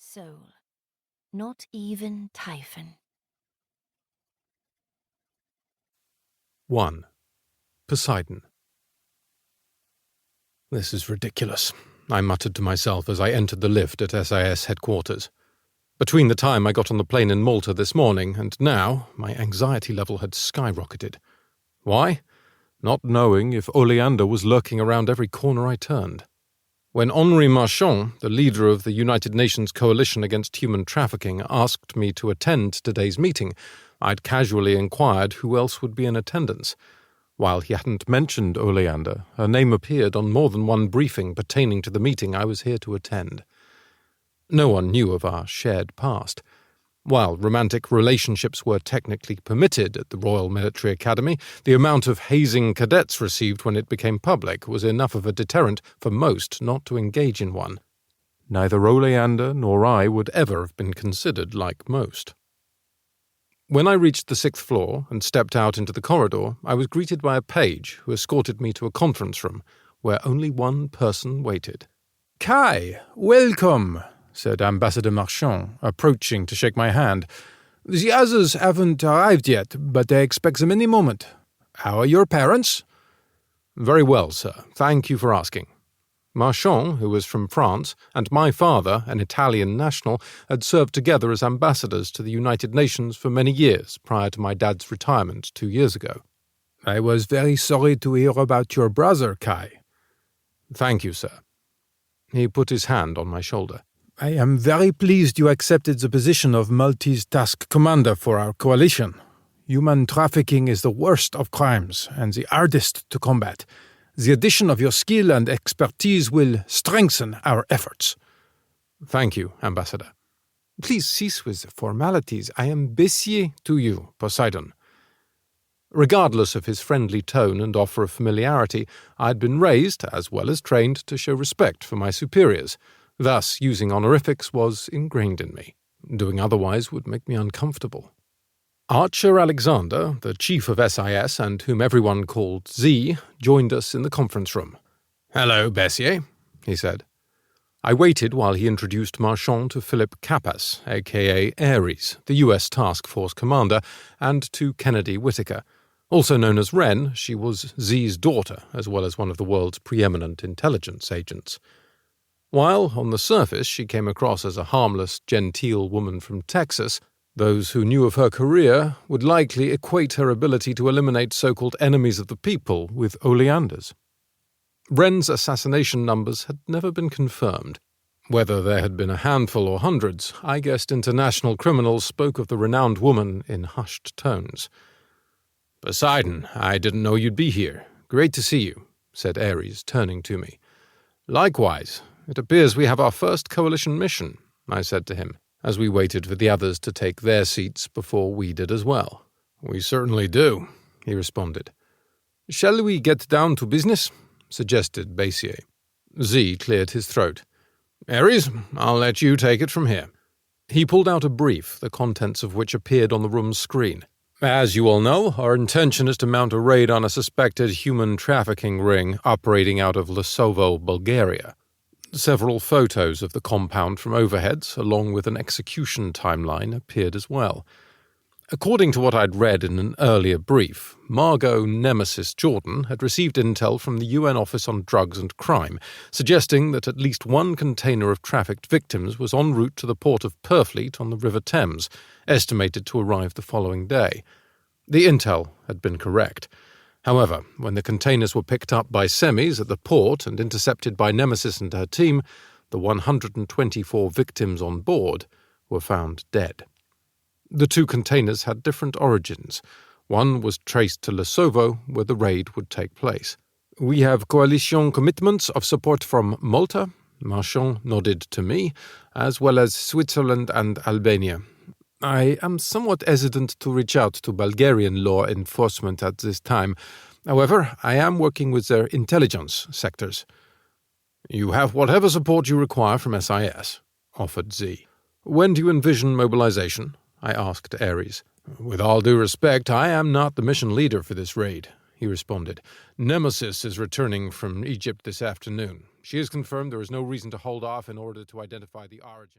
soul, not even Typhon. 1. Poseidon. This is ridiculous, I muttered to myself as I entered the lift at SIS headquarters. Between the time I got on the plane in Malta this morning and now, my anxiety level had skyrocketed. Why? Not knowing if Oleander was lurking around every corner I turned. When Henri Marchand, the leader of the United Nations Coalition Against Human Trafficking, asked me to attend today's meeting, I'd casually inquired who else would be in attendance. While he hadn't mentioned Oleander, her name appeared on more than one briefing pertaining to the meeting I was here to attend. No one knew of our shared past. While romantic relationships were technically permitted at the Royal Military Academy, the amount of hazing cadets received when it became public was enough of a deterrent for most not to engage in one. Neither Oleander nor I would ever have been considered like most. When I reached the 6th floor and stepped out into the corridor, I was greeted by a page who escorted me to a conference room, where only one person waited. "Kai, welcome," said Ambassador Marchand, approaching to shake my hand. "The others haven't arrived yet, but they expect them any moment. How are your parents?" "Very well, sir. Thank you for asking." Marchand, who was from France, and my father, an Italian national, had served together as ambassadors to the United Nations for many years prior to my dad's retirement 2 years ago. "I was very sorry to hear about your brother, Kai." "Thank you, sir." He put his hand on my shoulder. "I am very pleased you accepted the position of Maltese Task Commander for our coalition. Human trafficking is the worst of crimes and the hardest to combat. The addition of your skill and expertise will strengthen our efforts." "Thank you, Ambassador." "Please cease with the formalities. I am Bessier to you, Poseidon." Regardless of his friendly tone and offer of familiarity, I had been raised, as well as trained, to show respect for my superiors. Thus, using honorifics was ingrained in me. Doing otherwise would make me uncomfortable. Archer Alexander, the chief of SIS and whom everyone called Z, joined us in the conference room. "Hello, Bessier," he said. I waited while he introduced Marchand to Philip Cappas, a.k.a. Ares, the U.S. Task Force commander, and to Kennedy Whitaker. Also known as Wren, she was Z's daughter, as well as one of the world's preeminent intelligence agents. While, on the surface, she came across as a harmless, genteel woman from Texas, those who knew of her career would likely equate her ability to eliminate so-called enemies of the people with Oleanders. Wren's assassination numbers had never been confirmed. Whether there had been a handful or hundreds, I guessed international criminals spoke of the renowned woman in hushed tones. "Poseidon, I didn't know you'd be here. Great to see you," said Ares, turning to me. "Likewise. It appears we have our first coalition mission," I said to him, as we waited for the others to take their seats before we did as well. "We certainly do," he responded. "Shall we get down to business?" suggested Bessier. Z cleared his throat. "Ares, I'll let you take it from here." He pulled out a brief, the contents of which appeared on the room's screen. "As you all know, our intention is to mount a raid on a suspected human trafficking ring operating out of Lesovo, Bulgaria. Several photos of the compound from overheads, along with an execution timeline, appeared as well. According to what I'd read in an earlier brief, Margot Nemesis Jordan had received intel from the UN Office on Drugs and Crime, suggesting that at least one container of trafficked victims was en route to the port of Purfleet on the River Thames, estimated to arrive the following day. The intel had been correct. However, when the containers were picked up by semis at the port and intercepted by Nemesis and her team, the 124 victims on board were found dead. The two containers had different origins. One was traced to Lesovo, where the raid would take place. "We have coalition commitments of support from Malta," Marchand nodded to me, "as well as Switzerland and Albania. I am somewhat hesitant to reach out to Bulgarian law enforcement at this time. However, I am working with their intelligence sectors." "You have whatever support you require from SIS," offered Z. "When do you envision mobilization?" I asked Ares. "With all due respect, I am not the mission leader for this raid," he responded. "Nemesis is returning from Egypt this afternoon. She has confirmed there is no reason to hold off in order to identify the origin."